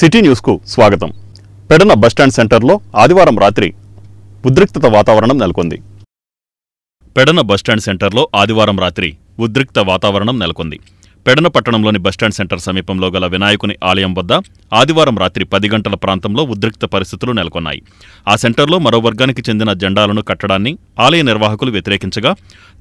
City న్యూస్కు స్వాగతం. Pedana bus stand సెంటర్లో ఆదివారం రాత్రి ఉద్రిక్తత వాతావరణం నెలకొంది. పెడన బస్టాండ్ సెంటర్లో ఆదివారం రాత్రి ఉద్రిక్త వాతావరణం నెలకొంది. పెడన పట్టణంలోని బస్టాండ్ సెంటర్ సమీపంలో గల వినాయకుని ఆలయం వద్ద ఆదివారం రాత్రి 10 గంటల ప్రాంతంలో ఉద్రిక్త పరిస్థితులు నెలకొన్నాయి. ఆ సెంటర్లో మరో వర్గానికి చెందిన జెండాలను కట్టడాన్ని ఆలయ నిర్వాహకులు వ్యతిరేకించగా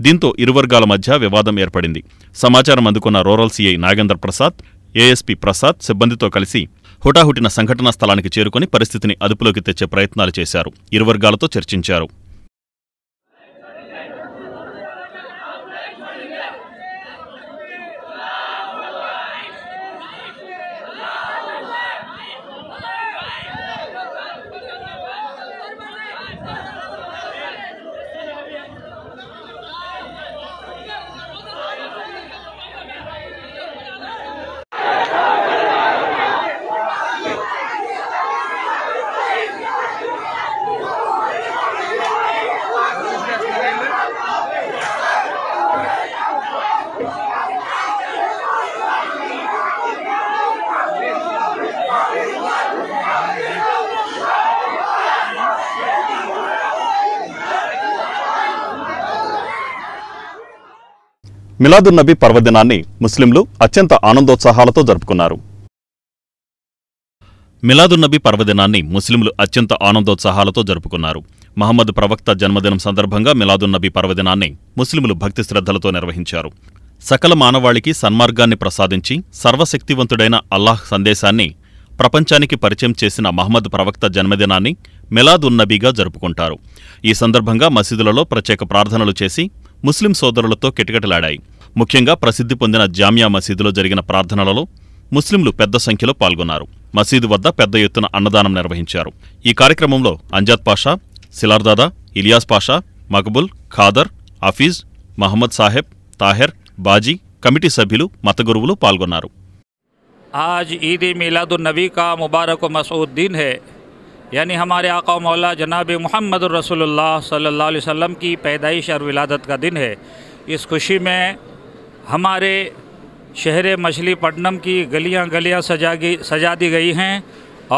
దీంతో ఇరు వర్గాల మధ్య వివాదం ఏర్పడింది. సమాచారం అందుకున్న rural CI Nagendra Prasad, ASP Prasad సిబ్బందితో కలిసి హుటాహుటిన సంఘటనా స్థలానికి చేరుకుని పరిస్థితిని అదుపులోకి తెచ్చే ప్రయత్నాలు చేశారు. ఇరు వర్గాలతో చర్చించారు. మిలాదున్నబీ పర్వదినాన్ని ముస్లింలు అత్యంత ఆనందోత్సాహాలతో జరుపుకున్నారు. మిలాదున్నబీ పర్వదినాన్ని ముస్లింలు అత్యంత ఆనందోత్సాహాలతో జరుపుకున్నారు. మహమ్మద్ ప్రవక్త జన్మదినం సందర్భంగా మిలాదున్నబీ పర్వదినాన్ని ముస్లింలు భక్తి శ్రద్ధలతో నిర్వహించారు. సకల మానవాళికి సన్మార్గాన్ని ప్రసాదించి సర్వశక్తివంతుడైన అల్లాహ్ సందేశాన్ని ప్రపంచానికి పరిచయం చేసిన మహమ్మద్ ప్రవక్త జన్మదినాన్ని మిలాదున్నబీగా జరుపుకుంటారు. ఈ సందర్భంగా మసీదులలో ప్రత్యేక ప్రార్థనలు చేసి ముస్లిం సోదరులతో కిటకిటలాడాయి. ముఖ్యంగా ప్రసిద్ధి పొందిన జామియా మసీదులో జరిగిన ప్రార్థనలలో ముస్లింలు పెద్ద సంఖ్యలో పాల్గొన్నారు. మసీదు వద్ద పెద్ద ఎత్తున అన్నదానం నిర్వహించారు. ఈ కార్యక్రమంలో అంజాద్ పాషా, సిలార్దాదా, ఇలియాస్ పాషా, మక్బుల్, ఖాదర్, హఫీజ్, మహమ్మద్ సాహెబ్, తాహెర్, బాజీ, కమిటీ సభ్యులు, మత గురువులు పాల్గొన్నారు. आज ईद मिलादुन्नबी का मुबारक व मसऊद दिन है, यानी हमारे आका मौला जनाब मुहम्मद रसूलुल्लाह सल्लल्लाहु अलैहि वसल्लम की पैदाइश और विलादत का दिन है। इस खुशी में हमारे शहर मछलीपट्टनम की गलियां गलियां सजा दी गई हैं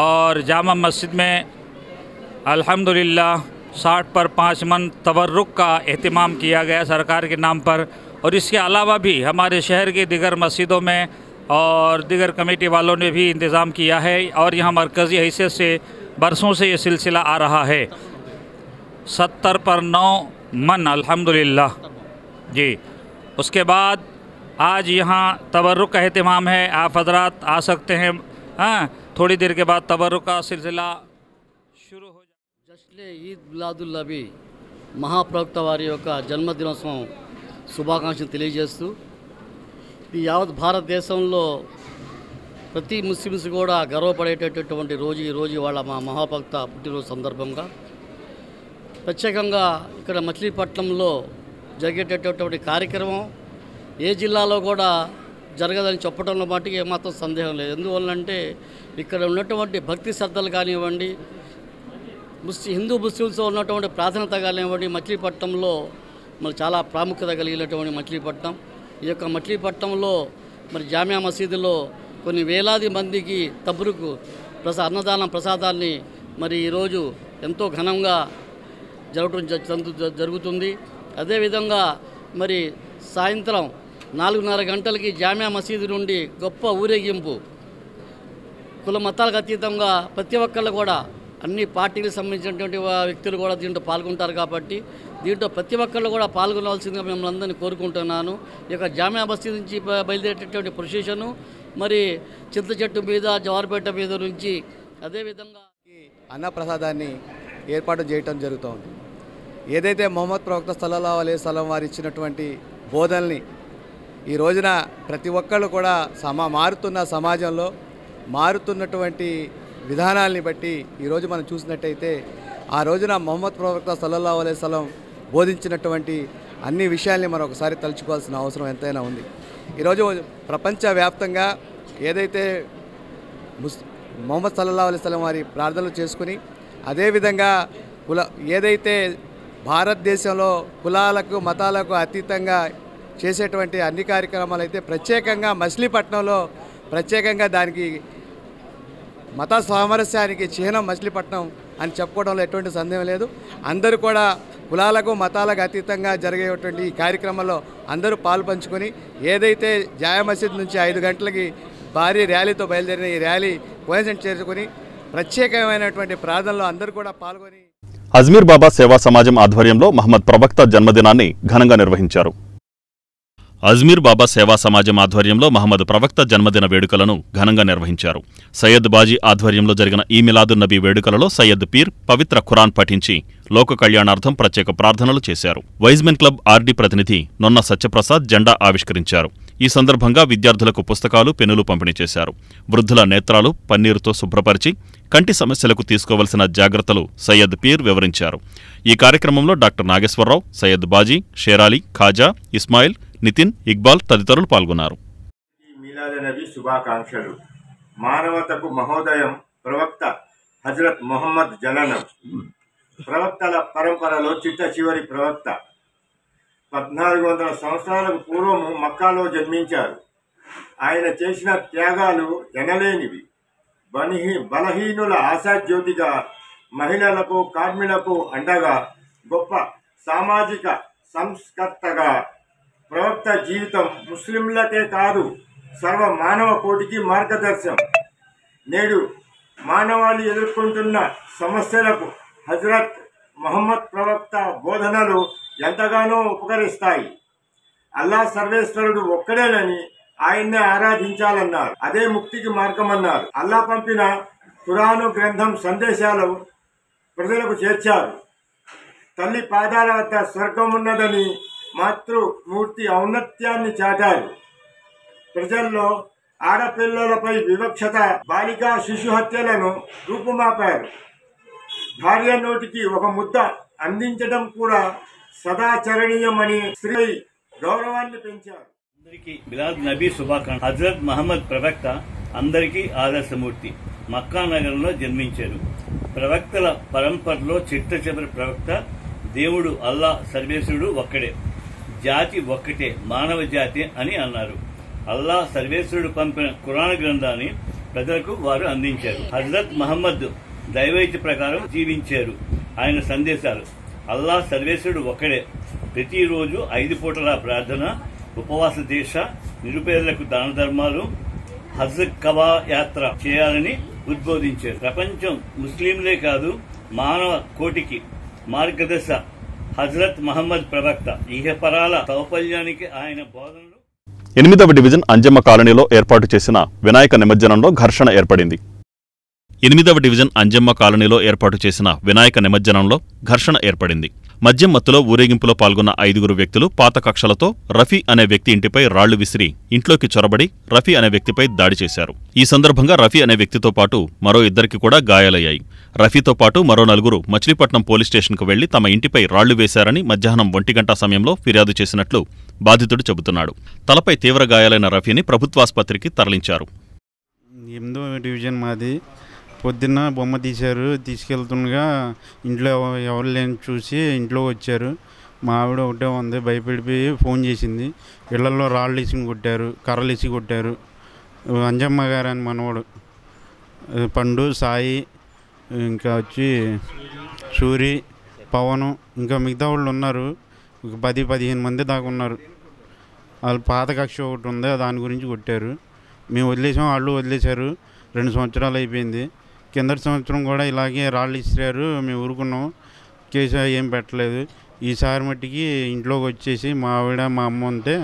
और जामा मस्जिद में अल्हम्दुलिल्लाह 60 पर 5 मन तबर्रुक का एहतमाम किया गया सरकार के नाम पर। और इसके अलावा भी हमारे शहर के दिगर मस्जिदों में और दिगर कमेटी वालों ने भी इंतज़ाम किया है और यहाँ मरकज़ी हैसियत से बरसों से ये सिलसिला आ रहा है। 70 पर 9 मन अल्हम्दुलिल्लाह जी। उसके बाद आज यहाँ तबर्रुक का एहतमाम है, आप हज़रात आ सकते हैं। हाँ, थोड़ी देर के बाद तबर्रुक का सिलसिला शुरू हो जाए। जश्न ईद मिलादुन्नबी महाप्रवक्త వారి యొక్క జన్మదినోత్సవం శుభాకాంక్షలు తెలియజేస్తూ ఈ యావత్ భారతదేశంలో ప్రతి ముస్లిమ్స్ కూడా గర్వపడేటటువంటి రోజు ఈ రోజు వాళ్ళ మా మహాభక్త పుట్టినరోజు సందర్భంగా ప్రత్యేకంగా ఇక్కడ మచిలీపట్నంలో జరిగేటటువంటి కార్యక్రమం ఏ జిల్లాలో కూడా జరగదని చెప్పడంలో మటుకు ఏమాత్రం సందేహం లేదు. ఎందువల్లంటే ఇక్కడ ఉన్నటువంటి భక్తి శ్రద్ధలు కానివ్వండి, హిందూ ముస్లిమ్స్లో ఉన్నటువంటి ప్రాధాన్యత కానివ్వండి, మచిలీపట్నంలో మరి చాలా ప్రాముఖ్యత కలిగినటువంటి మచిలీపట్నం. ఈ యొక్క మచిలీపట్నంలో మరి జామియా మసీదులో కొన్ని వేలాది మందికి తబ్రుకు అన్నదానం ప్రసాదాన్ని మరి ఈరోజు ఎంతో ఘనంగా జరుగుతుంది. అదేవిధంగా మరి సాయంత్రం 4:30 గంటలకి జామియా మసీదు నుండి గొప్ప ఊరేగింపు, కుల మతాలకు అతీతంగా ప్రతి ఒక్కళ్ళు కూడా అన్ని పార్టీలకు సంబంధించినటువంటి వ్యక్తులు కూడా దీంట్లో పాల్గొంటారు. కాబట్టి దీంట్లో ప్రతి ఒక్కళ్ళు కూడా పాల్గొనవలసిందిగా మిమ్మల్ని అందరినీ కోరుకుంటున్నాను. ఈ యొక్క జామియా మసీదు నుంచి బయలుదేరేటటువంటి ప్రొసెషను మరి చింత చెట్టు మీద, జవారుపేట మీద నుంచి అదేవిధంగా అన్నప్రసాదాన్ని ఏర్పాటు చేయటం జరుగుతోంది. ఏదైతే మొహమ్మద్ ప్రవక్త సల్లల్లాహు అలైహి వసల్లం వారు ఇచ్చినటువంటి బోధనల్ని ఈ రోజున ప్రతి ఒక్కళ్ళు కూడా మారుతున్న సమాజంలో మారుతున్నటువంటి విధానాల్ని బట్టి ఈరోజు మనం చూసినట్టయితే ఆ రోజున మొహమ్మద్ ప్రవక్త సల్లల్లాహు అలైహి వసల్లం బోధించినటువంటి అన్ని విషయాల్ని మనం ఒకసారి తలుచుకోవాల్సిన అవసరం ఎంతైనా ఉంది. ఈరోజు ప్రపంచవ్యాప్తంగా ఏదైతే మొహమ్మద్ సల్లల్లాహు అలైహి వసల్లం వారి ప్రార్థనలు చేసుకుని అదేవిధంగా ఏదైతే భారతదేశంలో కులాలకు మతాలకు అతీతంగా చేసేటువంటి అన్ని కార్యక్రమాలు అయితే ప్రత్యేకంగా మచిలీపట్నంలో ప్రత్యేకంగా దానికి మత సామరస్యానికి చిహ్నం మచిలీపట్నం అని చెప్పుకోవడంలో ఎటువంటి సందేహం లేదు. అందరూ కూడా కులాలకు మతాలకు అతీతంగా జరిగేటువంటి ఈ కార్యక్రమంలో అందరూ పాలు పంచుకొని ఏదైతే జాయా మసీద్ నుంచి 5 గంటలకి భారీ ర్యాలీతో బయలుదేరిన ఈ ర్యాలీ కోయిన్సిడెంట్ చేసుకుని ప్రత్యేకమైనటువంటి ప్రార్థనలో అందరూ కూడా పాల్గొని అజ్మీర్ బాబా సేవా సమాజం ఆధ్వర్యంలో మహమ్మద్ ప్రవక్త జన్మదినాన్ని ఘనంగా నిర్వహించారు. అజ్మీర్ బాబా సేవా సమాజం ఆధ్వర్యంలో మహమ్మద్ ప్రవక్త జన్మదిన వేడుకలను ఘనంగా నిర్వహించారు. సయ్యద్ బాజీ ఆధ్వర్యంలో జరిగిన ఈ మిలాదున్ నబీ వేడుకలలో సయ్యద్ పీర్ పవిత్ర ఖురాన్ పఠించి లోక కళ్యాణార్థం ప్రత్యేక ప్రార్థనలు చేశారు. వైజ్మెన్ క్లబ్ ఆర్డీ ప్రతినిధి నొన్న సత్యప్రసాద్ జెండా ఆవిష్కరించారు. ఈ సందర్భంగా విద్యార్థులకు పుస్తకాలు, పెన్నులు పంపిణీ చేశారు. వృద్ధుల నేత్రాలు పన్నీరుతో శుభ్రపరిచి కంటి సమస్యలకు తీసుకోవలసిన జాగ్రత్తలు సయ్యద్ పీర్ వివరించారు. ఈ కార్యక్రమంలో డాక్టర్ నాగేశ్వరరావు, సయ్యద్ బాజీ, షేరాలి, ఖాజా, ఇస్మాయిల్, నితిన్, ఇక్బాల్ తదితరులు పాల్గొన్నారు. మీలాద్ నబీ శుభాకాంక్షలు. మానవతకు మహోదయం ప్రవక్త హజరత్ మొహమ్మద్ జననం. ప్రవక్తల పరంపరలో చిట్ట చివరి ప్రవక్త 1400 సంవత్సరాలకు పూర్వము మక్కాలో జన్మించారు. ఆయన చేసిన త్యాగాలు ఎనలేనివి. బలహీనుల ఆశాజ్యోతిగా, మహిళలకు, కార్మికులకు అండగా, గొప్ప సామాజిక సంస్కర్తగా ప్రవక్త జీవితం ముస్లింలకే కాదు సర్వ మానవ కోటికి మార్గదర్శనం. నేడు మానవాళి ఎదుర్కొంటున్న సమస్యలకు హజరత్ మొహమ్మద్ ప్రవక్త బోధనలు ఎంతగానో ఉపకరిస్తాయి. అల్లా సర్వేశ్వరుడు ఒక్కడేనని ఆయన్నే ఆరాధించాలన్నారు. అదే ముక్తికి మార్గమన్నారు. అల్లా పంపిన ఖురాను గ్రంథం సందేశాలు ప్రజలకు చేర్చారు. తల్లి పాదాల వద్ద స్వర్గం ఉన్నదని మాతృమూర్తి ఔన్నత్యాన్ని చాటారు. ప్రజల్లో ఆడపిల్లలపై వివక్షత, బాలికా శిశు హత్యలను రూపుమాపారు. భార్య నోటికి ఒక ముద్ద అందించడం కూడా సదాచరణీయమని స్త్రీ గౌరవాన్ని పెంచారు. అందరికీ మిలాద్ నబీ శుభాకాంక్షలు. హజరత్ మహమ్మద్ ప్రవక్త అందరికీ ఆదర్శమూర్తి. మక్కా నగరంలో జన్మించారు. ప్రవక్తల పరంపరలో చిట్ట చివరి ప్రవక్త. దేవుడు అల్లా సర్వేశ్వరుడు ఒక్కడే, జాతి ఒక్కటే, మానవ జాతి అని అన్నారు. అల్లా సర్వేశ్వరుడు పంపిన ఖురాన్ గ్రంథాన్ని ప్రజలకు వారు అందించారు. హజరత్ మహమ్మద్ దైవైత్య ప్రకారం జీవించారు. ఆయన సందేశాలు అల్లా సర్వేశ్వరుడు ఒక్కడే. ప్రతిరోజు 5 పూటల ప్రార్థన, ఉపవాస దీక్ష, నిరుపేదలకు దాన ధర్మాలు, హజ్ కబా యాత్ర చేయాలని ఉద్బోధించారు. ప్రపంచం ముస్లింలే కాదు మానవ కోటికి మార్గదర్శ హజరత్ మహమ్మద్ ప్రవక్త. ఇహపరాల సౌపల్యానికి ఆయన బోధనలు. 8వ డివిజన్ అంజమ్మ కాలనీలో ఏర్పాటు చేసిన వినాయక నిమజ్జనంలో ఘర్షణ ఏర్పడింది. 8వ డివిజన్ అంజమ్మ కాలనీలో ఏర్పాటు చేసిన వినాయక నిమజ్జనంలో ఘర్షణ ఏర్పడింది. మద్యం మత్తులో ఊరేగింపులో పాల్గొన్న 5 వ్యక్తులు పాత కక్షలతో రఫీ అనే వ్యక్తి ఇంటిపై రాళ్లు విసిరి ఇంట్లోకి చొరబడి రఫీ అనే వ్యక్తిపై దాడి చేశారు. ఈ సందర్భంగా రఫీ అనే వ్యక్తితో పాటు మరో 2 కూడా గాయాలయ్యాయి. రఫీతో పాటు మరో 4 మచిలీపట్నం పోలీస్ స్టేషన్కు వెళ్లి తమ ఇంటిపై రాళ్లు వేశారని మధ్యాహ్నం 1 గంట సమయంలో ఫిర్యాదు చేసినట్లు బాధితుడు చెబుతున్నాడు. తలపై తీవ్ర గాయాలైన రఫీని ప్రభుత్వాసుపత్రికి తరలించారు. 8వ డివిజన్ మాది. పొద్దున్న బొమ్మ తీశారు. తీసుకెళ్తుండగా ఇంట్లో ఎవరు లేని చూసి ఇంట్లో వచ్చారు. మా ఆవిడ ఒకటే ఉంది, భయపడిపోయి ఫోన్ చేసింది. ఇళ్లలో రాళ్ళు ఇసి కొట్టారు, కర్రలు ఇసి కొట్టారు. అంజమ్మ గారు అని మనవాడు, పండు, సాయి, ఇంకా వచ్చి సూరి, పవను, ఇంకా మిగతా వాళ్ళు ఉన్నారు. 10-15 మంది దాకా ఉన్నారు. వాళ్ళు పాత కక్ష ఒకటి ఉంది, దాని గురించి కొట్టారు. మేము వదిలేసాం, వాళ్ళు వదిలేశారు. 2 సంవత్సరాలు అయిపోయింది. కిందటి సంవత్సరం కూడా ఇలాగే రాళ్ళు ఇచ్చారు. మేము ఊరుకున్నాం, కేసు ఏం పెట్టలేదు. ఈసారి మట్టికి ఇంట్లోకి వచ్చేసి మా ఆవిడ మా అమ్మ ఉంటే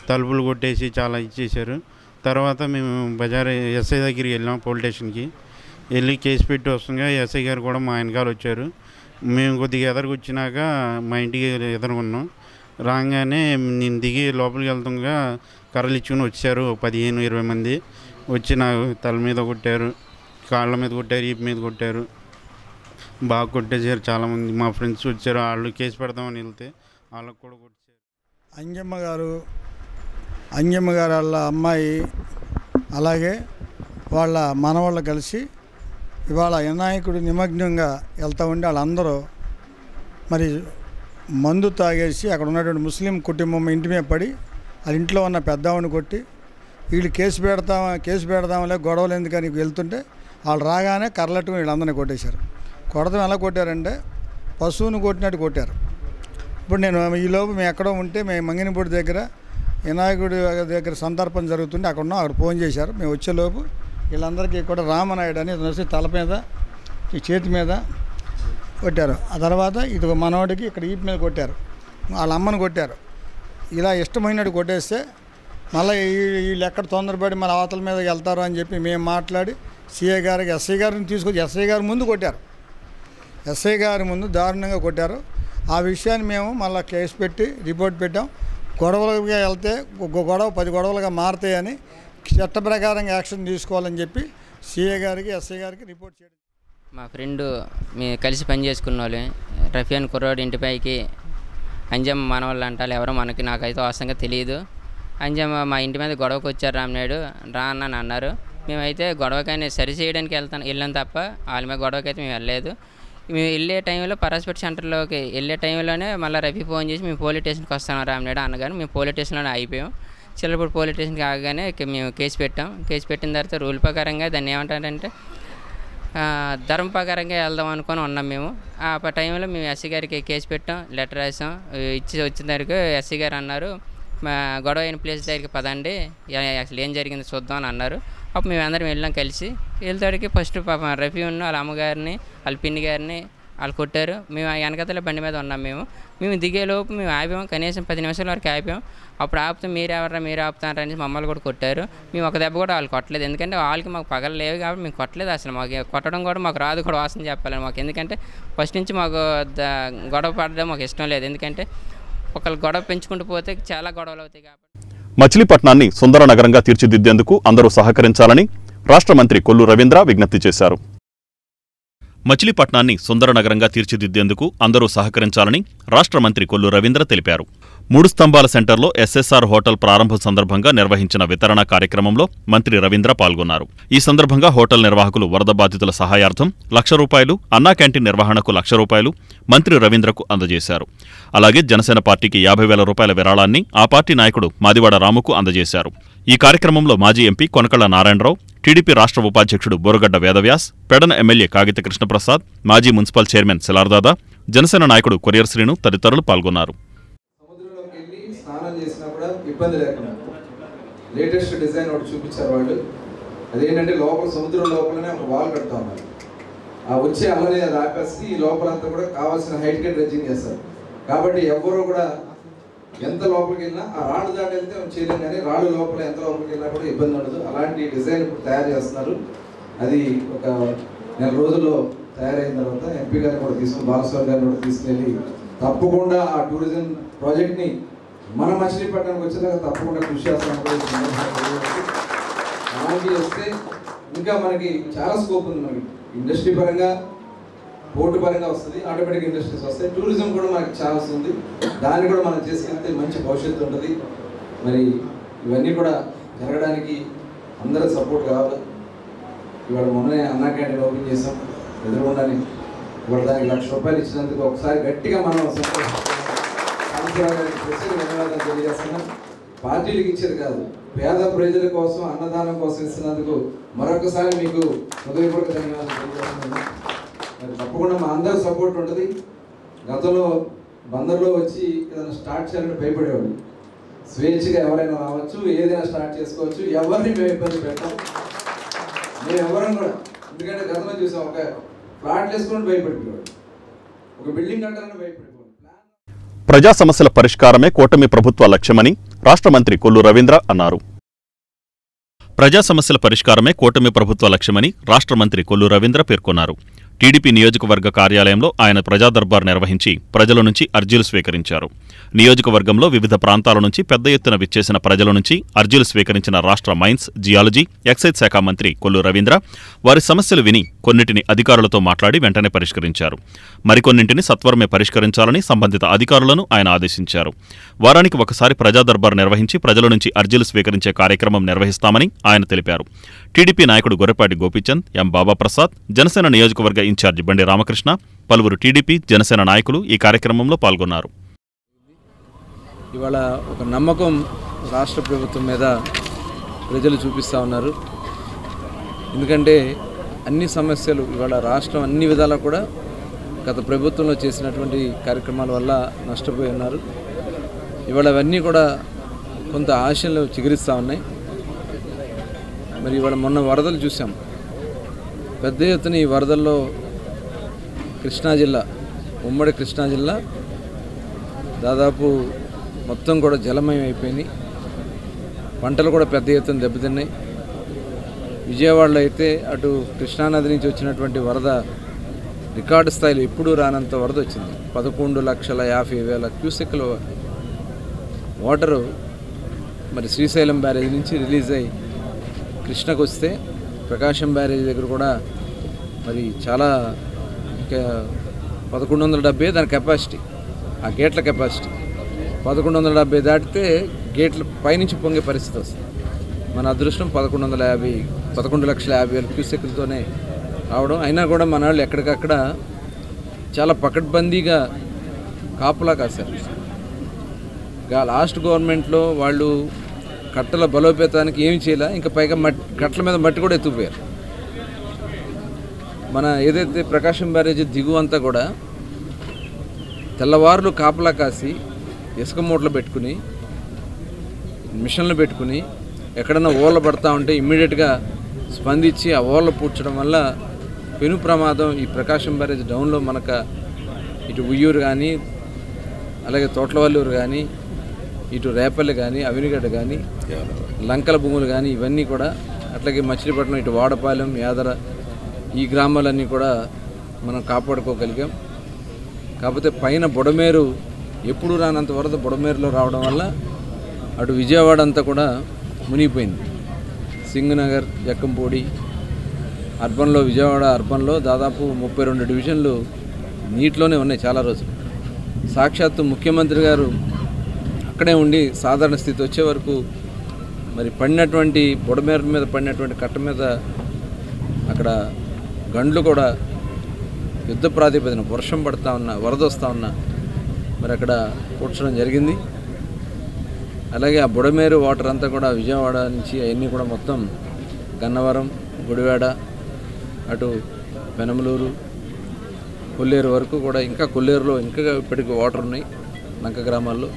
తలుపులు కొట్టేసి చాలా ఇచ్చేశారు. తర్వాత మేము బజార్ ఎస్ఐ దగ్గరికి వెళ్ళాం, పోలీస్ స్టేషన్కి వెళ్ళి కేసు పెట్టి వస్తుండగా ఎస్ఐ గారు కూడా మా వెనకాల వచ్చారు. మేము కొద్దిగా ఎదరికి వచ్చినాక మా ఇంటికి ఎదురుకున్నాం. రాగానే నేను దిగి లోపలికి వెళ్తుండగా కర్రలు ఇచ్చుకుని వచ్చారు. 15-20 మంది వచ్చి నాకు తల మీద కొట్టారు, కాళ్ళ మీద కొట్టారు, ఈపు మీద కొట్టారు, బాగా కొట్టేసారు. చాలామంది మా ఫ్రెండ్స్ వచ్చారు, వాళ్ళు కేసు పెడదామని వెళ్తే వాళ్ళకు కూడా కొట్టేశారు. అంజమ్మ గారు వాళ్ళ అమ్మాయి అలాగే వాళ్ళ మనవాళ్ళు కలిసి ఇవాళ వినాయకుడు నిమగ్నంగా వెళ్తూ ఉండి వాళ్ళందరూ మరి మందు తాగేసి అక్కడ ఉన్నటువంటి ముస్లిం కుటుంబం ఇంటి మీద పడి వాళ్ళ ఇంట్లో ఉన్న పెద్దవాడిని కొట్టి వీళ్ళు కేసు పెడదాంలే గొడవలు ఎందుకని వెళ్తుంటే వాళ్ళు రాగానే కర్రలట్టుకుని వీళ్ళందరినీ కొట్టేశారు. కొడతాం ఎలా కొట్టారంటే పశువుని కొట్టినట్టు కొట్టారు. ఇప్పుడు నేను ఈలోపు మేము ఎక్కడో ఉంటే మేము మంగినపూడి దగ్గర వినాయకుడి దగ్గర సందర్భం జరుగుతుంటే అక్కడ ఉన్నాం. అక్కడ ఫోన్ చేశారు. మేము వచ్చేలోపు వీళ్ళందరికీ కూడా రామనాయుడు అని వచ్చి తల మీద ఈ చేతి మీద కొట్టారు. ఆ తర్వాత ఇది మనవాడికి ఇక్కడ ఈపు మీద కొట్టారు. వాళ్ళ అమ్మని కొట్టారు. ఇలా ఇష్టమైనట్టు కొట్టేస్తే మళ్ళీ వీళ్ళు ఎక్కడ తొందరపడి మళ్ళీ అవతల మీదకి వెళ్తారు అని చెప్పి మేము మాట్లాడి సిఐ గారికి ఎస్ఐ గారిని తీసుకొచ్చి ఎస్ఐ గారి ముందు కొట్టారు. ఎస్ఐ గారి ముందు దారుణంగా కొట్టారు. ఆ విషయాన్ని మేము మళ్ళీ కేసు పెట్టి రిపోర్ట్ పెట్టాం. గొడవలుగా వెళ్తే గొడవ 10 గొడవలుగా మారుతాయని చట్ట ప్రకారంగా యాక్షన్ తీసుకోవాలని చెప్పి సిఐ గారికి ఎస్ఐ గారికి రిపోర్ట్ చేయడం. మా ఫ్రెండు మేము కలిసి పని చేసుకున్న వాళ్ళు రఫియాన్ కుర్రాడు ఇంటిపైకి అంజమ్మ మనవాళ్ళు అంటారు ఎవరో నాకైతే వాస్తవంగా తెలియదు. అంజమ్మ మా ఇంటి మీద గొడవకు వచ్చారు రామనాయుడు రా అని అన్నారు. మేమైతే గొడవకైనా సరి చేయడానికి వెళ్ళాం తప్ప వాళ్ళ మీద గొడవకైతే మేము వెళ్ళలేదు. మేము వెళ్ళే టైంలో పరాస్పేట సెంటర్లోకి వెళ్ళే టైంలోనే మళ్ళీ రఫీ ఫోన్ చేసి మేము పోలీస్ స్టేషన్కి వస్తాం రామనాయుడు అనగానే మేము పోలీస్ స్టేషన్లోనే అయిపోయాం. చిల్లపూడి పోలీస్ స్టేషన్కి ఆగగానే మేము కేసు పెట్టాం. కేసు పెట్టిన తర్వాత రూల్ ప్రకారంగా దాన్ని ఏమంటారంటే ధర్మ ప్రకారంగా వెళ్దాం అనుకొని ఉన్నాం. మేము ఆ టైంలో మేము ఎస్సీ గారికి కేసు పెట్టాం, లెటర్ రాసాం. వచ్చిన దగ్గరకు ఎస్సీ గారు అన్నారు మా గొడవ అయిన ప్లేస్ దగ్గరికి పదండి అసలు ఏం జరిగిందో చూద్దాం అని అన్నారు. అప్పుడు మేము అందరం వెళ్ళాం కలిసి. వెళ్తాడికి ఫస్ట్ పాపం రఫీ ఉన్న వాళ్ళ అమ్మగారిని వాళ్ళ పిన్ని గారిని వాళ్ళు కొట్టారు. మేము వెనకతల బండి మీద ఉన్నాం. మేము దిగేలోపు మేము ఆపాం. కనీసం 10 నిమిషాల వరకు ఆపాం. అప్పుడు ఆపుతాం మీరు ఆపుతారని మమ్మల్ని కూడా కొట్టారు. మేము ఒక దెబ్బ కూడా వాళ్ళు కొట్టలేదు. ఎందుకంటే వాళ్ళకి మాకు పగలు లేవు కాబట్టి మేము కొట్టలేదు. అసలు మాకు కొట్టడం కూడా మాకు రాదు కూడా వాసన చెప్పాలి మాకు. ఎందుకంటే ఫస్ట్ నుంచి మాకు గొడవ పడడం మాకు ఇష్టం లేదు. ఎందుకంటే ఒకళ్ళు గొడవ పెంచుకుంటూ పోతే చాలా గొడవలు అవుతాయి కాబట్టి. మచిలీపట్నాన్ని సుందర నగరంగా తీర్చిదిద్దేందుకు అందరూ సహకరించాలని రాష్ట్ర మంత్రి కొల్లు రవీంద్ర విజ్ఞప్తి చేశారు. మచిలీపట్నాన్ని సుందర నగరంగా తీర్చిదిద్దేందుకు అందరూ సహకరించాలని రాష్ట్ర మంత్రి కొల్లు రవీంద్ర తెలిపారు. 3 స్తంభాల సెంటర్లో ఎస్ఎస్ఆర్ హోటల్ ప్రారంభం సందర్భంగా నిర్వహించిన వితరణ కార్యక్రమంలో మంత్రి రవీంద్ర పాల్గొన్నారు. ఈ సందర్భంగా హోటల్ నిర్వాహకులు వరద బాధితుల సహాయార్థం ₹1,00,000, అన్నా క్యాంటీన్ నిర్వహణకు ₹1,00,000 మంత్రి రవీంద్రకు అందజేశారు. అలాగే జనసేన పార్టీకి ₹50,000 విరాళాన్ని ఆ పార్టీ నాయకుడు మాదివాడ రాముకు అందజేశారు. ఈ కార్యక్రమంలో మాజీ ఎంపీ కొనకళ్ల నారాయణరావు, టీడీపీ రాష్ట్ర ఉపాధ్యక్షుడు బోరగడ్డ వేదవ్యాస్, పెడన ఎమ్మెల్యే కాగిత కృష్ణప్రసాద్, మాజీ మున్సిపల్ చైర్మన్ శిలార్దాదా, జనసేన నాయకుడు కొరియర్ శ్రీను తదితరులు పాల్గొన్నారు. సముద్రంలోకి వెళ్ళి స్నానం చేసినా కూడా ఇబ్బంది లేకుండా లేటెస్ట్ డిజైన్ ఒకటి చూపించారు వాళ్ళు. అదేంటంటే లోపల సముద్రం లోపలనే ఒక వాల్ కడతా ఉన్నారు. ఆ వచ్చే అలని అది ఆపేసి ఈ లోపలంతా కూడా కావాల్సిన హైట్గా డ్రెడ్జింగ్ చేస్తారు. కాబట్టి ఎవరు కూడా ఎంత లోపలికి వెళ్ళినా ఆ రాళ్ళు దాటి వెళ్తే చేయలేం, కానీ రాళ్ళు లోపల ఎంత లోపలికి వెళ్ళినా కూడా ఇబ్బంది ఉండదు. అలాంటి డిజైన్ ఇప్పుడు తయారు చేస్తున్నారు. అది ఒక 4 రోజుల్లో తయారైన తర్వాత ఎంపీ గారిని కూడా తీసుకుని బాలస్వామి గారిని కూడా తీసుకెళ్ళి తప్పకుండా ఆ టూరిజం ప్రాజెక్ట్ని మన మచిలీపట్నానికి వచ్చేదాకా తప్పకుండా కృషి చేస్తాం. అలాంటి వస్తే ఇంకా మనకి చాలా స్కోప్ ఉంది. మనకి ఇండస్ట్రీ పరంగా పోర్టు పరంగా వస్తుంది, ఆటోమేటిక్ ఇండస్ట్రీస్ వస్తాయి, టూరిజం కూడా మనకి చాలా వస్తుంది. దాన్ని కూడా మనం చేసుకెళ్తే మంచి భవిష్యత్తు ఉంటుంది. మరి ఇవన్నీ కూడా జరగడానికి అందరూ సపోర్ట్ కావాలి. ఇవాళ మొన్నే అన్నా క్యాంటీన్ ఓపెన్ చేసాం ఎదురుగుండాని. ఇవాళ దానికి ₹1,00,000 ఇచ్చినందుకు ఒకసారి గట్టిగా మనం ధన్యవాదాలు తెలియజేస్తున్నాం. పార్టీలకు ఇచ్చేది కాదు, పేద ప్రజల కోసం అన్నదానం కోసం ఇస్తున్నందుకు మరొకసారి మీకు హృదయపూర్వక ధన్యవాదాలు తెలియజేస్తున్నాను. మరి తప్పకుండా మా అందరూ సపోర్ట్ ఉంటుంది. గతంలో బందర్లో వచ్చి ఏదైనా స్టార్ట్ చేయాలని భయపడేవాడు. స్వేచ్ఛగా ఎవరైనా రావచ్చు, ఏదైనా స్టార్ట్ చేసుకోవచ్చు, ఎవరిని మేము ఇబ్బంది పెట్టాం. మేము ఎవరైనా కూడా, ఎందుకంటే గతంలో చూసాం ఒక ఫ్లాట్ వేసుకొని భయపడిపోయాడు, ఒక బిల్డింగ్ కట్టాలని భయపడిపోయాడు. ప్రజా సమస్యల పరిష్కారమే కూటమి ప్రభుత్వ లక్ష్యమని రాష్ట్ర మంత్రి కొల్లు రవీంద్ర అన్నారు. ప్రజా సమస్యల పరిష్కారమే కూటమి ప్రభుత్వ లక్ష్యమని రాష్ట్ర మంత్రి కొల్లు రవీంద్ర పేర్కొన్నారు. టీడీపీ నియోజకవర్గ కార్యాలయంలో ఆయన ప్రజా దర్బార్ నిర్వహించి ప్రజల నుంచి అర్జీలు స్వీకరించారు. నియోజకవర్గంలో వివిధ ప్రాంతాల నుంచి పెద్ద ఎత్తున విచ్చేసిన ప్రజల నుంచి అర్జీలు స్వీకరించిన రాష్ట్ర మైన్స్, జియాలజీ, ఎక్సైజ్ శాఖ మంత్రి కొల్లు రవీంద్ర వారి సమస్యలు విని కొన్నింటిని అధికారులతో మాట్లాడి వెంటనే పరిష్కరించారు. మరికొన్నింటిని సత్వరమే పరిష్కరించాలని సంబంధిత అధికారులను ఆయన ఆదేశించారు. వారానికి ఒకసారి ప్రజా దర్బార్ నిర్వహించి ప్రజల నుంచి అర్జీలు స్వీకరించే కార్యక్రమం నిర్వహిస్తామని ఆయన తెలిపారు. టీడీపీ నాయకుడు గొర్రెపాటి గోపీచంద్, ఎం బాబాప్రసాద్, జనసేన నియోజకవర్గ ఇన్ఛార్జి బండి రామకృష్ణ, పలువురు టీడీపీ, జనసేన నాయకులు ఈ కార్యక్రమంలో పాల్గొన్నారు. ఇవాళ ఒక నమ్మకం రాష్ట్ర ప్రభుత్వం మీద ప్రజలు చూపిస్తూ ఉన్నారు. ఎందుకంటే అన్ని సమస్యలు ఇవాళ రాష్ట్రం అన్ని విధాలా కూడా గత ప్రభుత్వంలో చేసినటువంటి కార్యక్రమాల వల్ల నష్టపోయి ఉన్నారు. ఇవాళ అవన్నీ కూడా కొంత ఆశలు చిగురిస్తూ ఉన్నాయి. మరి ఇవాళ మొన్న వరదలు చూసాం. పెద్ద ఎత్తున ఈ వరదల్లో కృష్ణా జిల్లా, ఉమ్మడి కృష్ణా జిల్లా దాదాపు మొత్తం కూడా జలమయం అయిపోయినాయి. పంటలు కూడా పెద్ద ఎత్తున దెబ్బతిన్నాయి. విజయవాడలో అయితే అటు కృష్ణానది నుంచి వచ్చినటువంటి వరద రికార్డు స్థాయిలో ఎప్పుడూ రానంత వరద వచ్చింది. 11,50,000 క్యూసెక్ల వాటరు మరి శ్రీశైలం బ్యారేజ్ నుంచి రిలీజ్ అయ్యి కృష్ణకు వస్తే, ప్రకాశం బ్యారేజ్ దగ్గర కూడా మరి చాలా 1170 దాని కెపాసిటీ, ఆ గేట్ల కెపాసిటీ 1170 దాటితే గేట్ల పైనుంచి పొంగే పరిస్థితి వస్తుంది. మన అదృష్టం 11,50,000 క్యూసెక్లతోనే రావడం. అయినా కూడా మన వాళ్ళు ఎక్కడికక్కడ చాలా పకడ్బందీగా కాపులా కాశారు. లాస్ట్ గవర్నమెంట్లో వాళ్ళు కట్టల బలోపేతానికి ఏమి చేయాల, ఇంకా పైగా కట్టల మీద మట్టి కూడా ఎత్తుకుపోయారు. మన ఏదైతే ప్రకాశం బ్యారేజీ దిగువ అంతా కూడా తెల్లవారులు కాపలా కాసి ఇసుక మూటలు పెట్టుకుని మిషన్లు పెట్టుకుని ఎక్కడన్నా ఓళ్ళ పడతా ఉంటే ఇమ్మీడియట్గా స్పందించి ఆ ఓళ్ళ పూడ్చడం వల్ల పెను ప్రమాదం ఈ ప్రకాశం బ్యారేజ్ డౌన్లో మనకు ఇటు ఉయ్యూరు కానీ, అలాగే తోట్లవల్లూరు కానీ, ఇటు రేపల్లి కానీ, అవినిగడ్డ కానీ, లంకల భూములు కానీ, ఇవన్నీ కూడా, అట్లాగే మచిలీపట్నం, ఇటు వాడపాలెం, యాదర, ఈ గ్రామాలన్నీ కూడా మనం కాపాడుకోగలిగాం. కాకపోతే పైన బుడమేరు ఎప్పుడు రానంత వరద బుడమేరులో రావడం వల్ల అటు విజయవాడ అంతా కూడా మునిగిపోయింది. సింగనగర్, జక్కంపూడి అర్బన్లో, విజయవాడ అర్బన్లో దాదాపు 32 డివిజన్లు నీటిలోనే ఉన్నాయి చాలా రోజులు. సాక్షాత్తు ముఖ్యమంత్రి గారు అక్కడే ఉండి సాధారణ స్థితి వచ్చే వరకు మరి పడినటువంటి బుడమేరు మీద పడినటువంటి కట్ట మీద అక్కడ గండ్లు కూడా యుద్ధ ప్రాతిపదిన వర్షం పడుతూ ఉన్నా, వరద వస్తూ ఉన్నా మరి అక్కడ కూర్చడం జరిగింది. అలాగే ఆ బుడమేరు వాటర్ అంతా కూడా విజయవాడ నుంచి అవన్నీ కూడా మొత్తం గన్నవరం, గుడివాడ, అటు పెనమలూరు, కొల్లేరు వరకు కూడా, ఇంకా కొల్లేరులో ఇంకా ఇప్పటికీ వాటర్ ఉన్నాయి లంక గ్రామాల్లో.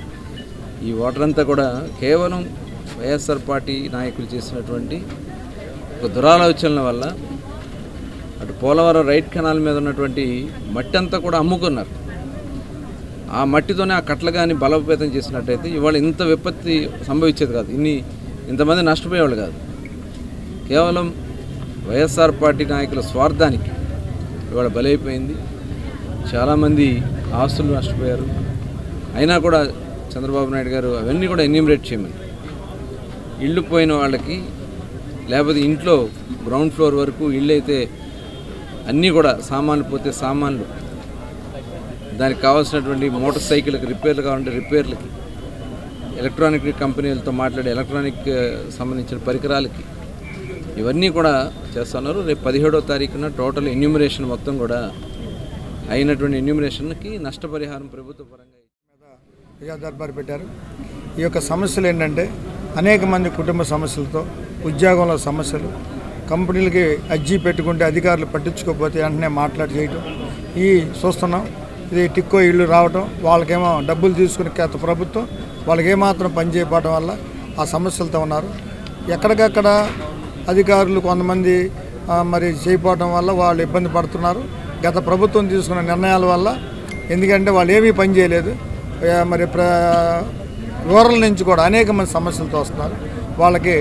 ఈ వాటర్ అంతా కూడా కేవలం వైఎస్ఆర్ పార్టీ నాయకులు చేసినటువంటి ఒక దురాలోచనల వల్ల అటు పోలవరం రైట్ కెనాల్ మీద ఉన్నటువంటి మట్టి అంతా కూడా అమ్ముకున్నారు. ఆ మట్టితోనే ఆ కట్టలు కానీ బలోపేతం చేసినట్టయితే ఇవాళ ఇంత విపత్తి సంభవించేది కాదు, ఇంతమంది నష్టపోయేవాళ్ళు కాదు. కేవలం వైఎస్ఆర్ పార్టీ నాయకుల స్వార్థానికి ఇవాళ బలైపోయింది. చాలామంది ఆస్తులు నష్టపోయారు. అయినా కూడా చంద్రబాబు నాయుడు గారు అవన్నీ కూడా ఎన్యూమరేట్ చేయమని, ఇళ్ళు పోయిన వాళ్ళకి, లేకపోతే ఇంట్లో గ్రౌండ్ ఫ్లోర్ వరకు ఇళ్ళు అయితే అన్నీ కూడా సామాన్లు పోతే సామాన్లు, దానికి కావాల్సినటువంటి మోటార్ సైకిల్కి రిపేర్లు కావాలంటే రిపేర్లకి, ఎలక్ట్రానిక్ కంపెనీలతో మాట్లాడే ఎలక్ట్రానిక్ సంబంధించిన పరికరాలకి, ఇవన్నీ కూడా చేస్తున్నారు. రేపు 17వ తారీఖున టోటల్ ఎన్యూమరేషన్ మొత్తం కూడా అయినటువంటి ఎన్యూమరేషన్కి నష్టపరిహారం ప్రభుత్వ పరంగా ప్రజా దర్బారు పెట్టారు. ఈ యొక్క సమస్యలు ఏంటంటే అనేక మంది కుటుంబ సమస్యలతో, ఉద్యోగంలో సమస్యలు, కంపెనీలకి అర్జీ పెట్టుకుంటే అధికారులు పట్టించుకోకపోతే వెంటనే మాట్లాడి చేయటం, ఈ చూస్తున్నాం. ఇది టిక్కో ఇళ్ళు రావటం, వాళ్ళకేమో డబ్బులు తీసుకుని గత ప్రభుత్వం వాళ్ళకి ఏమాత్రం పని చేయకపోవడం వల్ల ఆ సమస్యలతో ఉన్నారు. ఎక్కడికక్కడ అధికారులు కొంతమంది మరి చేయకపోవడం వల్ల వాళ్ళు ఇబ్బంది పడుతున్నారు. గత ప్రభుత్వం తీసుకున్న నిర్ణయాల వల్ల, ఎందుకంటే వాళ్ళు ఏమీ పని చేయలేదు. మరి రూరల్ నుంచి కూడా అనేక మంది సమస్యలతో వస్తున్నారు. వాళ్ళకి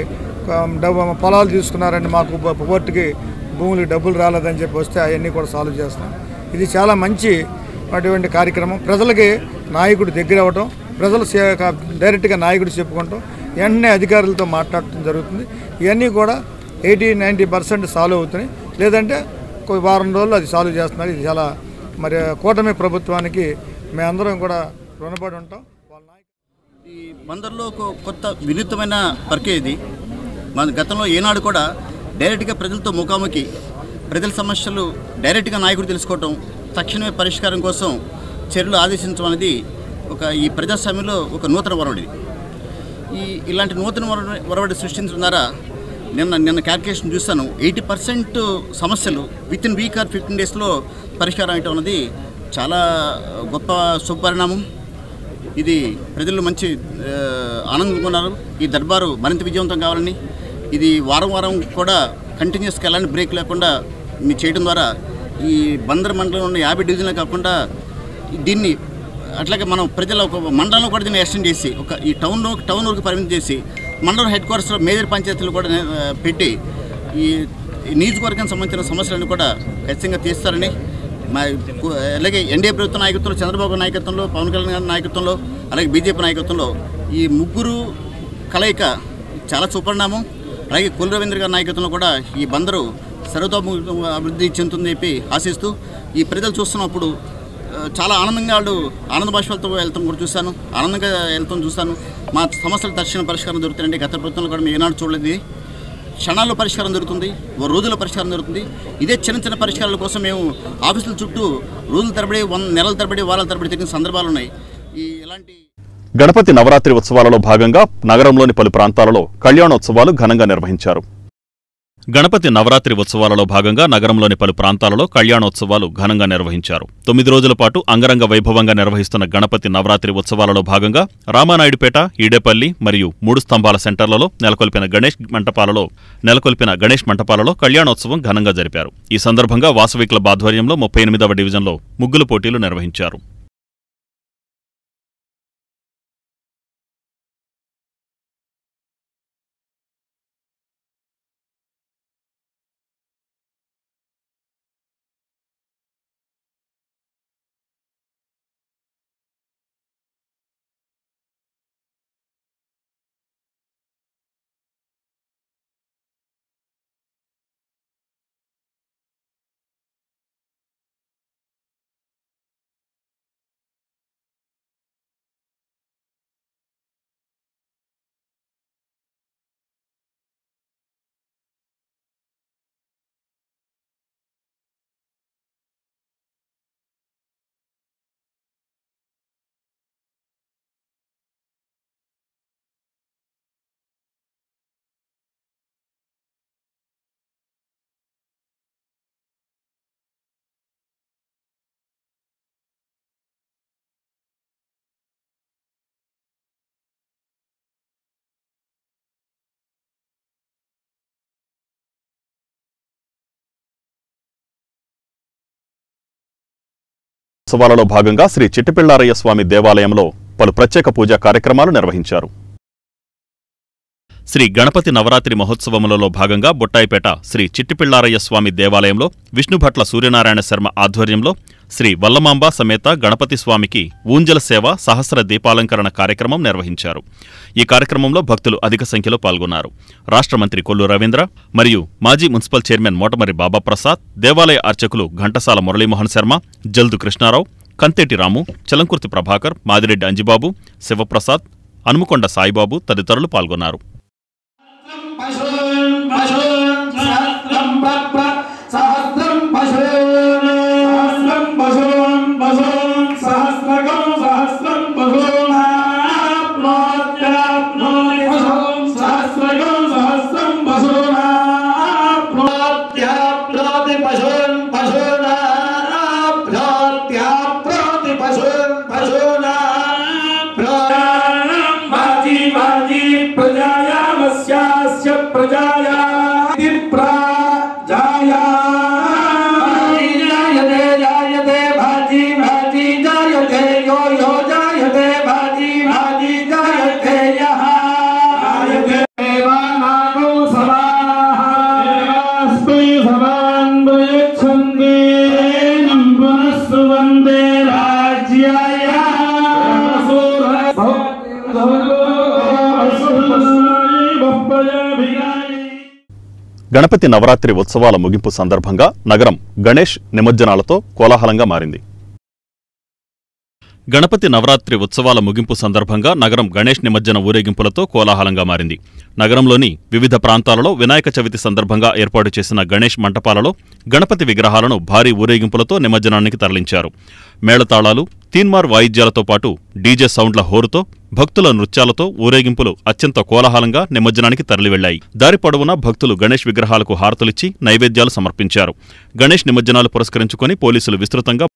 పొలాలు తీసుకున్నారండి, మాకు పోర్టుకి భూములకి డబ్బులు రాలేదని చెప్పి వస్తే అవన్నీ కూడా సాల్వ్ చేస్తాం. ఇది చాలా మంచి అటువంటి కార్యక్రమం. ప్రజలకి నాయకుడు దగ్గర అవ్వటం, ప్రజలు డైరెక్ట్గా నాయకుడు చెప్పుకుంటాం, వెంటనే అధికారులతో మాట్లాడటం జరుగుతుంది. ఇవన్నీ కూడా 80-90% సాల్వ్ అవుతున్నాయి. లేదంటే వారం రోజులు అది సాల్వ్ చేస్తున్నారు. ఇది చాలా మరి కూటమి ప్రభుత్వానికి మేమందరం కూడా రుణపడి ఉంటాం. ఈ బందర్లో ఒక కొత్త వినూత్నమైన ప్రక్రియ ఇది. మన గతంలో ఏనాడు కూడా డైరెక్ట్గా ప్రజలతో ముఖాముఖి, ప్రజల సమస్యలు డైరెక్ట్గా నాయకుడు తెలుసుకోవటం, తక్షణమే పరిష్కారం కోసం చర్యలు ఆదేశించడం అనేది ఈ ప్రజాస్వామ్యంలో ఒక నూతన ఒరవడి. ఇలాంటి నూతన ఒరవడి సృష్టించడం ద్వారా నిన్న క్యాల్కులేషన్ చూస్తాను, 80% సమస్యలు విత్ ఇన్ వీక్ ఆర్ 15 డేస్లో పరిష్కారం అయ్యటం అన్నది చాలా గొప్ప శుభపరిణామం. ఇది ప్రజలు మంచి ఆనందంగా ఉన్నారు. ఈ దర్బారు మరింత విజయవంతం కావాలని, ఇది వారం వారం కూడా కంటిన్యూస్గా ఎలాంటి బ్రేక్ లేకుండా మీరు చేయడం ద్వారా ఈ బందర్ మండలంలో ఉన్న 50 డివిజన్లు కాకుండా దీన్ని అట్లాగే మనం ప్రజల ఒక మండలంలో కూడా దీన్ని ఎక్స్టెండ్ చేసి ఈ టౌన్ వరకు పరిమితం చేసి మండలం హెడ్ క్వార్టర్స్లో మేజర్ పంచాయతీలు కూడా పెట్టి ఈ నియోజకవర్గానికి సంబంధించిన సమస్యలను కూడా ఖచ్చితంగా తీస్తారని, అలాగే ఎన్డీఏ ప్రభుత్వ నాయకత్వంలో, చంద్రబాబు నాయకత్వంలో, పవన్ కళ్యాణ్ గారి నాయకత్వంలో, అలాగే బీజేపీ నాయకత్వంలో ఈ ముగ్గురు కలయిక చాలా సుపరిణామం. అలాగే కొల్లు రవీంద్ర గారి నాయకత్వంలో కూడా ఈ బందరు సర్వతోముఖ అభివృద్ధి చెందుతుంది చెప్పి ఆశిస్తూ ఈ ప్రజలు చూస్తున్నప్పుడు చాలా ఆనందంగా వాళ్ళు ఆనంద భాషలతో వెళ్తాం కూడా చూశాను, ఆనందంగా వెళ్తాం చూశాను. మా సమస్యలు తక్షణ పరిష్కారం దొరుకుతాయండి. గత ప్రభుత్వంలో కూడా మేము ఏనాడు చూడలేదు. క్షణాల్లో పరిష్కారం దొరుకుతుంది, రోజుల్లో పరిష్కారం దొరుకుతుంది. ఇదే చిన్న చిన్న పరిష్కారాల కోసం మేము ఆఫీసుల చుట్టూ రోజుల తరబడి, నెలల తరబడి, వారాల తరబడి తిరిగిన సందర్భాలు ఉన్నాయి. ఇలాంటి గణపతి నవరాత్రి ఉత్సవాలలో భాగంగా నగరంలోని పలు ప్రాంతాలలో కళ్యాణోత్సవాలు ఘనంగా నిర్వహించారు. గణపతి నవరాత్రి ఉత్సవాలలో భాగంగా నగరంలోని పలు ప్రాంతాలలో కళ్యాణోత్సవాలు ఘనంగా నిర్వహించారు. 9 రోజుల పాటు అంగరంగ వైభవంగా నిర్వహిస్తున్న గణపతి నవరాత్రి ఉత్సవాలలో భాగంగా రామానాయుడుపేట, ఈడేపల్లి మరియు 3 స్తంభాల సెంటర్లలో నెలకొల్పిన గణేష్ మంటపాలలో కళ్యాణోత్సవం ఘనంగా జరిపారు. ఈ సందర్భంగా వాసవి క్లబ్ ఆధ్వర్యంలో 38వ డివిజన్లో ముగ్గుల పోటీలు నిర్వహించారు. ఉత్సవాలలో భాగంగా శ్రీ చిట్టిపిళ్లారయ్య స్వామి దేవాలయంలో పలు ప్రత్యేక పూజా కార్యక్రమాలు నిర్వహించారు. శ్రీ గణపతి నవరాత్రి మహోత్సవములలో భాగంగా బుట్టాయిపేట శ్రీ చిట్టిపిళ్లారయ్య స్వామి దేవాలయంలో విష్ణుభట్ల సూర్యనారాయణ శర్మ ఆధ్వర్యంలో శ్రీ వల్లమాంబ సమేత గణపతి స్వామికి ఊంజల సేవ సహస్ర దీపాలంకరణ కార్యక్రమం నిర్వహించారు. ఈ కార్యక్రమంలో భక్తులు అధిక సంఖ్యలో పాల్గొన్నారు. రాష్ట్ర మంత్రి కొల్లు రవీంద్ర మరియు మాజీ మున్సిపల్ చైర్మన్ మోటమరి బాబాప్రసాద్, దేవాలయ అర్చకులు ఘంటసాల మురళీమోహన్ శర్మ, జల్దు కృష్ణారావు, కంతేటి రాము, చలంకుర్తి ప్రభాకర్, మాదిరెడ్డి అంజిబాబు, శివప్రసాద్, హనుమకొండ సాయిబాబు తదితరులు పాల్గొన్నారు. గణపతి నవరాత్రి ఉత్సవాల ముగింపు సందర్భంగా నగరం గణేష్ నిమజ్జనాలతో కోలాహలంగా మారింది. గణపతి నవరాత్రి ఉత్సవాల ముగింపు సందర్భంగా నగరం గణేష్ నిమజ్జన ఊరేగింపులతో కోలాహలంగా మారింది. నగరంలోని వివిధ ప్రాంతాలలో వినాయక చవితి సందర్భంగా ఏర్పాటు చేసిన గణేష్ మంటపాలలో గణపతి విగ్రహాలను భారీ ఊరేగింపులతో నిమజ్జనానికి తరలించారు. మేళతాళాలు, తీన్మార్ వాయిద్యాలతో పాటు డీజే సౌండ్ల హోరుతో భక్తుల నృత్యాలతో ఊరేగింపులు అత్యంత కోలాహలంగా నిమజ్జనానికి తరలివెళ్లాయి. దారి పొడవునా భక్తులు గణేష్ విగ్రహాలకు హారతులిచ్చి నైవేద్యాలు సమర్పించారు. గణేష్ నిమజ్జనాలు పురస్కరించుకుని పోలీసులు విస్తృతంగా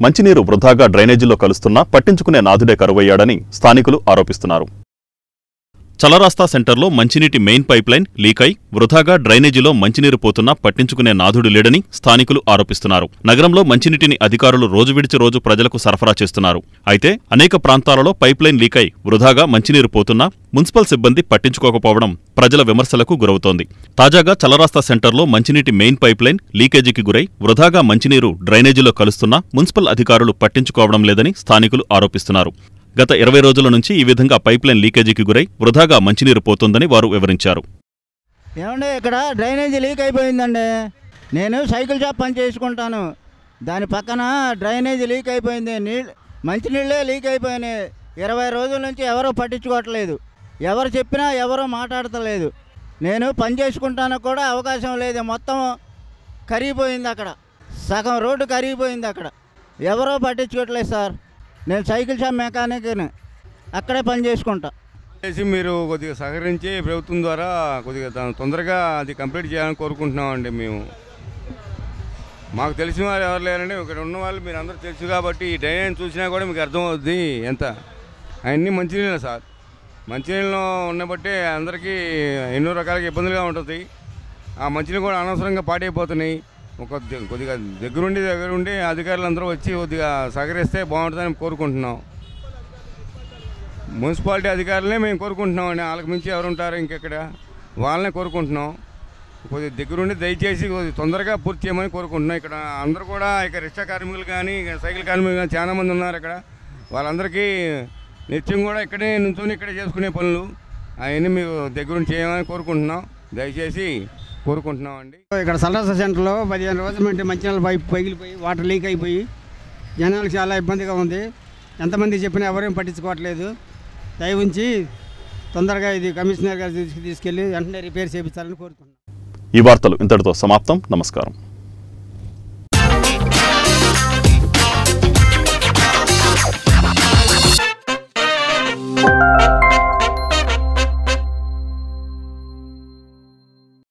మంచినీరు వృధాగా డ్రైనేజీలో కలుస్తున్నా పట్టించుకునే నాథుడే కరువయ్యాడని స్థానికులు ఆరోపిస్తున్నారు. చలరాస్తా సెంటర్లో మంచినీటి మెయిన్ పైప్లైన్ లీకై వృధాగా డ్రైనేజీలో మంచినీరు పోతున్నా పట్టించుకునే నాథుడు లేడని స్థానికులు ఆరోపిస్తున్నారు. నగరంలో మంచినీటిని అధికారులు రోజు విడిచి రోజు ప్రజలకు సరఫరా చేస్తున్నారు. అయితే అనేక ప్రాంతాలలో పైప్లైన్ లీకై వృధాగా మంచినీరు పోతున్నా మున్సిపల్ సిబ్బంది పట్టించుకోకపోవడం ప్రజల విమర్శలకు గురవుతోంది. తాజాగా చలరాస్తా సెంటర్లో మంచినీటి మెయిన్ పైప్లైన్ లీకేజీకి గురై వృధాగా మంచినీరు డ్రైనేజీలో కలుస్తున్నా మున్సిపల్ అధికారులు పట్టించుకోవడం లేదని స్థానికులు ఆరోపిస్తున్నారు. గత 20 రోజుల నుంచి ఈ విధంగా పైప్లైన్ లీకేజీకి గురై వృధాగా మంచినీరు పోతోందని వారు వివరించారు. ఏమండి, ఇక్కడ డ్రైనేజీ లీక్ అయిపోయిందండి. నేను సైకిల్ షాప్ పని చేసుకుంటాను. దాని పక్కన డ్రైనేజీ లీక్ అయిపోయింది. మంచినీళ్ళే లీక్ అయిపోయినాయి. 20 రోజుల నుంచి ఎవరూ పట్టించుకోవట్లేదు. ఎవరు చెప్పినా ఎవరూ మాట్లాడతలేదు. నేను పని చేసుకుంటాను కూడా అవకాశం లేదు. మొత్తం కరిగిపోయింది. అక్కడ సగం రోడ్డు కరిగిపోయింది. అక్కడ ఎవరో పట్టించుకోవట్లేదు సార్. నేను సైకిల్ షాప్ మెకానిక్ని, అక్కడే పని చేసుకుంటా. మీరు కొద్దిగా సహకరించి ప్రభుత్వం ద్వారా కొద్దిగా తొందరగా అది కంప్లీట్ చేయాలని కోరుకుంటున్నామండి. మేము మాకు తెలిసిన వారు ఎవరు లేరండి. ఇక్కడ ఉన్న వాళ్ళు మీరు అందరూ తెలుసు కాబట్టి ఈ డ్రైనేజ్ చూసినా కూడా మీకు అర్థమవుద్ది ఎంత. అవన్నీ మంచినీళ్ళు సార్. మంచినీళ్ళు ఉన్నబట్టే అందరికీ ఎన్నో రకాలుగా ఇబ్బందులుగా ఉంటుంది. ఆ మంచినీళ్ళు కూడా అనవసరంగా పాడైపోతున్నాయి. కొద్దిగా దగ్గరుండి అధికారులందరూ వచ్చి కొద్దిగా సహకరిస్తే బాగుంటుందని కోరుకుంటున్నాం. మున్సిపాలిటీ అధికారులనే మేము కోరుకుంటున్నామండి. వాళ్ళకి మించి ఎవరు ఉంటారు ఇంకెక్కడ, వాళ్ళనే కోరుకుంటున్నాం. కొద్దిగా దగ్గరుండి దయచేసి కొద్దిగా తొందరగా పూర్తి చేయమని కోరుకుంటున్నాం. ఇక్కడ అందరూ కూడా ఇక రిక్షా కార్మికులు కానీ సైకిల్ కార్మికులు కానీ చాలామంది ఉన్నారు ఇక్కడ. వాళ్ళందరికీ నిత్యం కూడా ఇక్కడే నుంచొని ఇక్కడే చేసుకునే పనులు అవన్నీ మీరు దగ్గరుండి చేయమని కోరుకుంటున్నాం. దయచేసి కోరుకుంటున్నామండి. ఇక్కడ చలరాస్తా సెంటర్లో 15 రోజుల నుండి మంచినీళ్ళ పైపు పగిలిపోయి వాటర్ లీక్ అయిపోయి జనాలకు చాలా ఇబ్బందిగా ఉంది. ఎంతమంది చెప్పినా ఎవరేం పట్టించుకోవట్లేదు. దయ ఉంచి తొందరగా ఇది కమిషనర్ గారు తీసుకెళ్లి వెంటనే రిపేర్ చేయించాలని కోరుకుంటున్నాం. ఈ వార్తలు ఇంతటితో సమాప్తం. నమస్కారం.